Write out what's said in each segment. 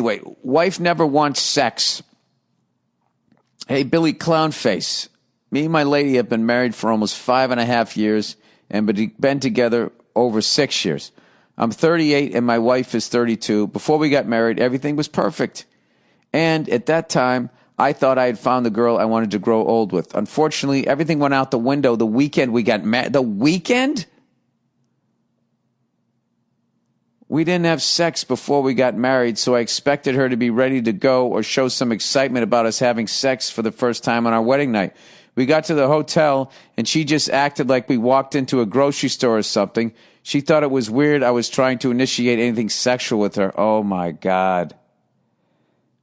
Anyway, wife never wants sex. Hey, Billy Clownface. Me and my lady have been married for almost 5.5 years and been together over 6 years. I'm 38 and my wife is 32. Before we got married, everything was perfect. And at that time, I thought I had found the girl I wanted to grow old with. Unfortunately, everything went out the window the weekend we got married. The weekend? We didn't have sex before we got married, so I expected her to be ready to go or show some excitement about us having sex for the first time on our wedding night. We got to the hotel, and she just acted like we walked into a grocery store or something. She thought it was weird I was trying to initiate anything sexual with her. Oh, my God.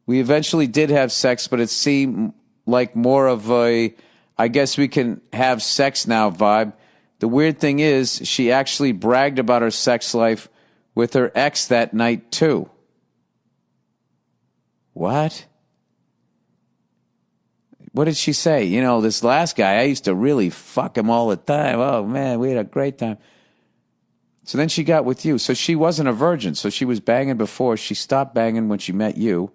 We eventually did have sex, but it seemed like more of a, I guess we can have sex now vibe. The weird thing is, she actually bragged about her sex life with her ex that night, too. What? What did she say? You know, this last guy, I used to really fuck him all the time. Oh, man, we had a great time. So then she got with you. So she wasn't a virgin. So she was banging before. She stopped banging when she met you.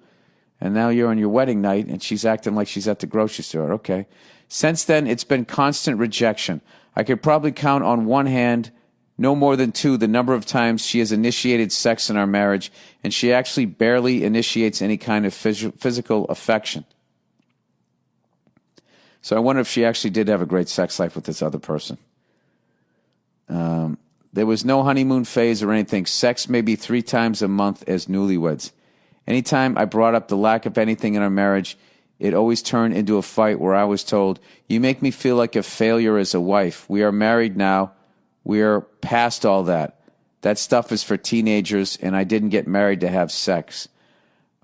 And now you're on your wedding night, and she's acting like she's at the grocery store. Okay. Since then, it's been constant rejection. I could probably count on one hand, no more than two, the number of times she has initiated sex in our marriage, and she actually barely initiates any kind of physical affection. So I wonder if she actually did have a great sex life with this other person. There was no honeymoon phase or anything. Sex maybe 3 times a month as newlyweds. Anytime I brought up the lack of anything in our marriage, it always turned into a fight where I was told, "You make me feel like a failure as a wife. We are married now. We are past all that. That stuff is for teenagers, and I didn't get married to have sex."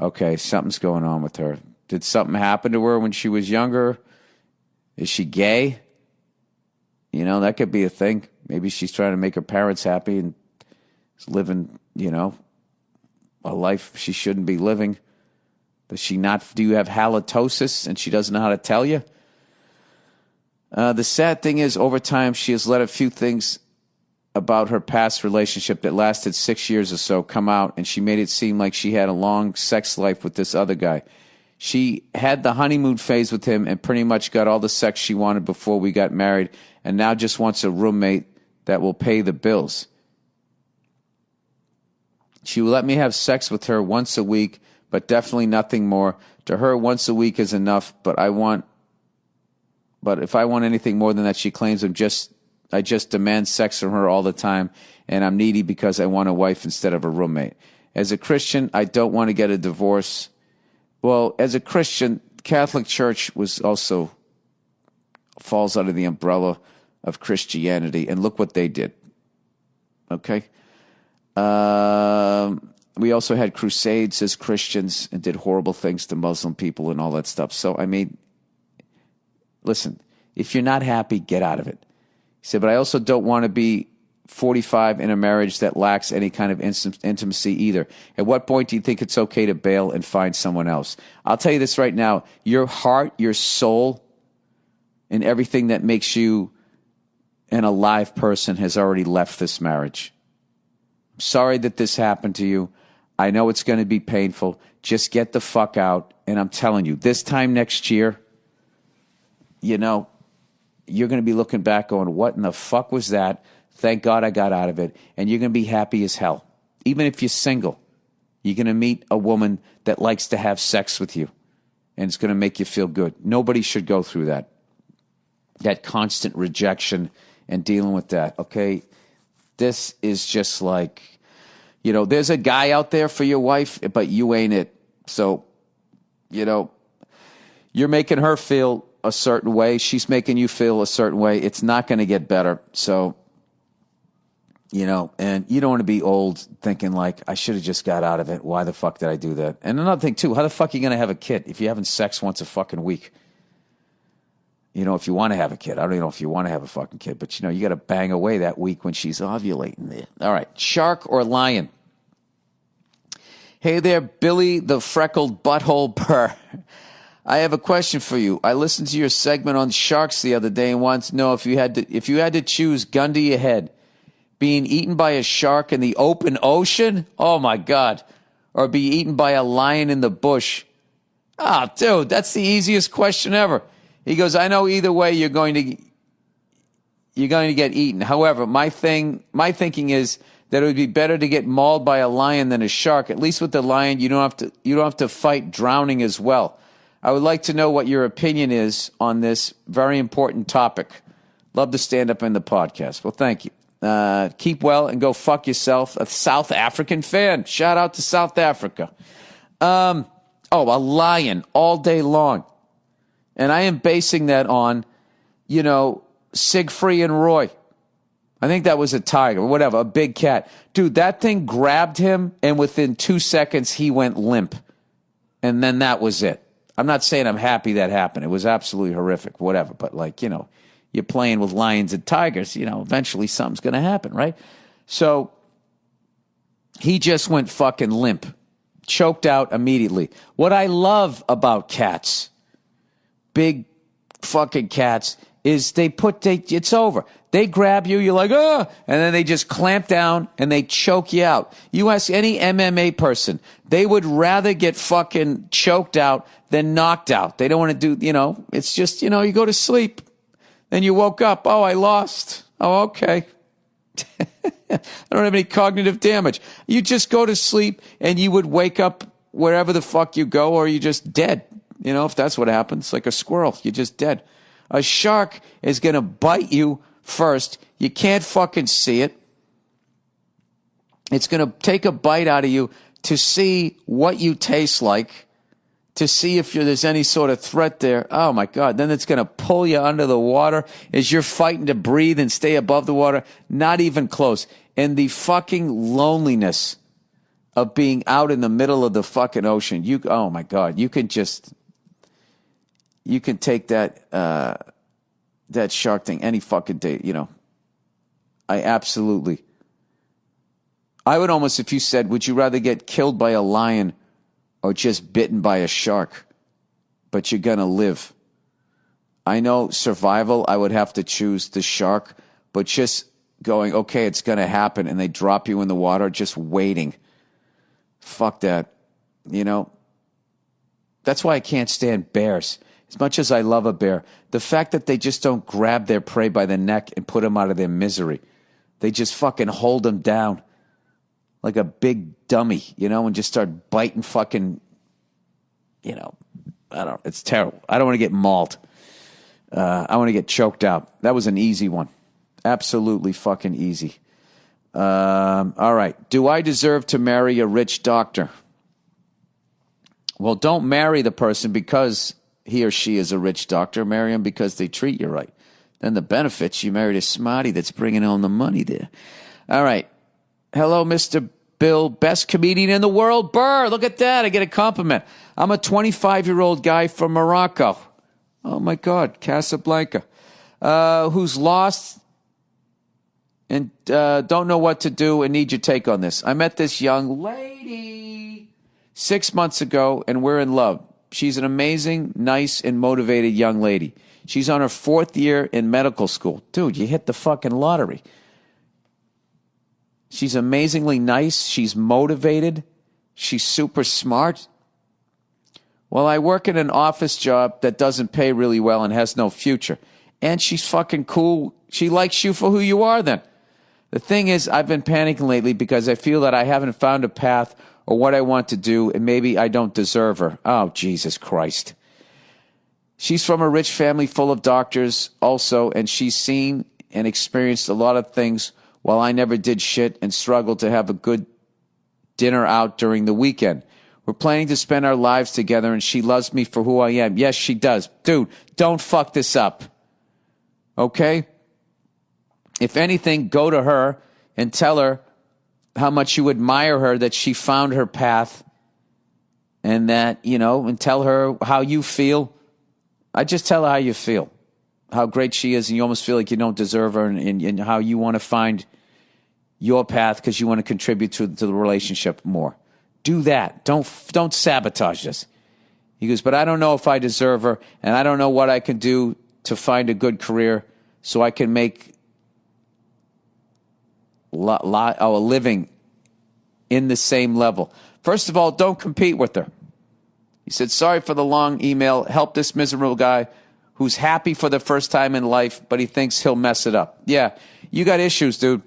Okay, something's going on with her. Did something happen to her when she was younger? Is she gay? You know, that could be a thing. Maybe she's trying to make her parents happy and is living, you know, a life she shouldn't be living. Does she not? Do you have halitosis and she doesn't know how to tell you? The sad thing is, over time, she has let a few things about her past relationship that lasted 6 years or so come out, and she made it seem like she had a long sex life with this other guy. She had the honeymoon phase with him and pretty much got all the sex she wanted before we got married, and now just wants a roommate that will pay the bills. She will let me have sex with her once a week, but definitely nothing more. To her, once a week is enough, but if I want anything more than that, she claims I just demand sex from her all the time, and I'm needy because I want a wife instead of a roommate. As a Christian, I don't want to get a divorce. Well, as a Christian, Catholic Church falls under the umbrella of Christianity, and look what they did. Okay? We also had crusades as Christians and did horrible things to Muslim people and all that stuff. So, I mean, listen, if you're not happy, get out of it. He said, but I also don't want to be 45 in a marriage that lacks any kind of intimacy either. At what point do you think it's okay to bail and find someone else? I'll tell you this right now. Your heart, your soul, and everything that makes you an alive person has already left this marriage. I'm sorry that this happened to you. I know it's going to be painful. Just get the fuck out. And I'm telling you, this time next year, you know, you're going to be looking back going, what in the fuck was that? Thank God I got out of it. And you're going to be happy as hell. Even if you're single, you're going to meet a woman that likes to have sex with you. And it's going to make you feel good. Nobody should go through that. That constant rejection and dealing with that, okay? This is just like, you know, there's a guy out there for your wife, but you ain't it. So, you know, you're making her feel a certain way. She's making you feel a certain way. It's not going to get better. So, you know, and you don't want to be old thinking like, I should have just got out of it. Why the fuck did I do that? And another thing, too, how the fuck are you going to have a kid if you're having sex once a fucking week? You know, if you want to have a kid. I don't even know if you want to have a fucking kid, but, you know, you got to bang away that week when she's ovulating there. All right, shark or lion? Hey there, Billy the freckled butthole Burr. I have a question for you. I listened to your segment on sharks the other day and wanted to know if you had to choose, gun to your head, being eaten by a shark in the open ocean, oh my God, or be eaten by a lion in the bush? Ah, dude, that's the easiest question ever. He goes, I know either way you're going to get eaten. However, my thinking is that it would be better to get mauled by a lion than a shark. At least with the lion, you don't have to fight drowning as well. I would like to know what your opinion is on this very important topic. Love to stand up in the podcast. Well, thank you. Keep well and go fuck yourself. A South African fan. Shout out to South Africa. A lion all day long. And I am basing that on, Siegfried and Roy. I think that was a tiger or whatever, a big cat. Dude, that thing grabbed him, and within 2 seconds, he went limp. And then that was it. I'm not saying I'm happy that happened. It was absolutely horrific, whatever. But, you're playing with lions and tigers, eventually something's going to happen, right? So he just went fucking limp, choked out immediately. What I love about cats, big fucking cats, is it's over. They grab you, you're like, and then they just clamp down and they choke you out. You ask any MMA person, they would rather get fucking choked out than knocked out. They don't want to do, it's just, you go to sleep. Then you woke up, I lost. Oh, okay. I don't have any cognitive damage. You just go to sleep and you would wake up wherever the fuck you go, or you're just dead. If that's what happens, like a squirrel, you're just dead. A shark is going to bite you first. You can't fucking see it. It's going to take a bite out of you to see what you taste like, to see if there's any sort of threat there. Oh, my God. Then it's going to pull you under the water as you're fighting to breathe and stay above the water. Not even close. And the fucking loneliness of being out in the middle of the fucking ocean. Oh, my God. You can take that shark thing any fucking day, I would almost, if you said, would you rather get killed by a lion or just bitten by a shark? But you're going to live. I know survival, I would have to choose the shark, but just going, okay, it's going to happen, and they drop you in the water, just waiting. Fuck that. That's why I can't stand bears. As much as I love a bear, the fact that they just don't grab their prey by the neck and put them out of their misery. They just fucking hold them down like a big dummy, and just start biting fucking, it's terrible. I don't want to get mauled. I want to get choked out. That was an easy one. Absolutely fucking easy. All right. Do I deserve to marry a rich doctor? Well, don't marry the person because he or she is a rich doctor. Marry him because they treat you right. Then the benefits, you married a smarty that's bringing home the money there. All right. Hello, Mr. Bill, best comedian in the world. Burr, look at that. I get a compliment. I'm a 25-year-old guy from Morocco. Oh, my God, Casablanca. Who's lost and don't know what to do and need your take on this. I met this young lady 6 months ago, and we're in love. She's an amazing, nice, and motivated young lady. She's on her 4th year in medical school. Dude, you hit the fucking lottery. She's amazingly nice. She's motivated. She's super smart. Well, I work in an office job that doesn't pay really well and has no future. And she's fucking cool. She likes you for who you are then. The thing is, I've been panicking lately because I feel that I haven't found a path or what I want to do, and maybe I don't deserve her. Oh, Jesus Christ. She's from a rich family full of doctors also, and she's seen and experienced a lot of things while I never did shit and struggled to have a good dinner out during the weekend. We're planning to spend our lives together, and she loves me for who I am. Yes, she does. Dude, don't fuck this up. Okay? If anything, go to her and tell her how much you admire her, that she found her path, and that, and tell her how you feel. I just tell her how you feel, how great she is, and you almost feel like you don't deserve her, and how you want to find your path because you want to contribute to the relationship more. Do that. Don't sabotage this. He goes, but I don't know if I deserve her, and I don't know what I can do to find a good career so I can make a living in the same level. First of all, don't compete with her. He said, sorry for the long email. Help this miserable guy who's happy for the first time in life, but he thinks he'll mess it up. Yeah, you got issues, dude.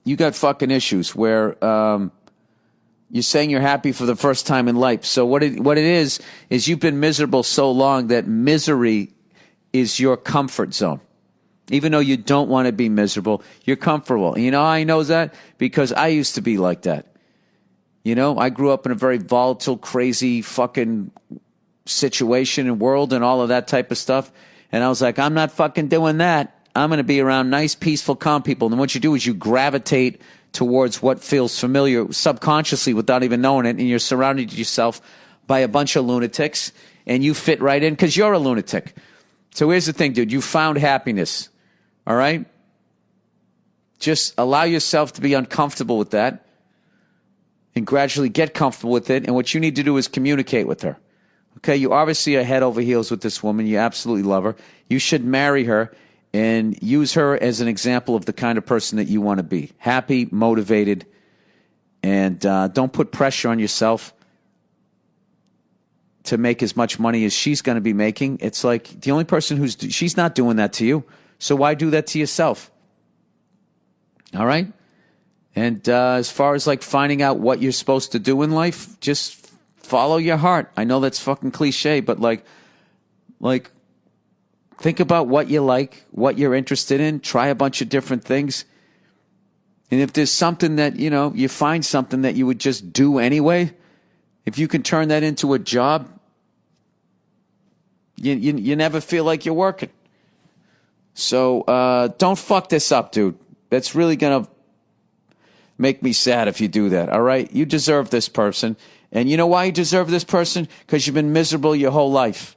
You got fucking issues where you're saying you're happy for the first time in life. So what it is you've been miserable so long that misery is your comfort zone. Even though you don't want to be miserable, you're comfortable. And you know how I know that? Because I used to be like that. You know, I grew up in a very volatile, crazy fucking situation and world and all of that type of stuff. And I was like, I'm not fucking doing that. I'm going to be around nice, peaceful, calm people. And what you do is you gravitate towards what feels familiar subconsciously without even knowing it. And you're surrounded yourself by a bunch of lunatics and you fit right in because you're a lunatic. So here's the thing, dude. You found happiness. All right? Just allow yourself to be uncomfortable with that. And gradually get comfortable with it. And what you need to do is communicate with her. Okay, you obviously are head over heels with this woman. You absolutely love her. You should marry her and use her as an example of the kind of person that you want to be. Happy, motivated, and don't put pressure on yourself to make as much money as she's going to be making. It's like the only person she's not doing that to you. So why do that to yourself? All right? And as far as like finding out what you're supposed to do in life, just follow your heart. I know that's fucking cliche, but like think about what you like, what you're interested in, try a bunch of different things. And if there's something that, you know, you find something that you would just do anyway, if you can turn that into a job, you never feel like you're working. So don't fuck this up, dude. That's really going to make me sad if you do that, all right? You deserve this person. And you know why you deserve this person? Because you've been miserable your whole life.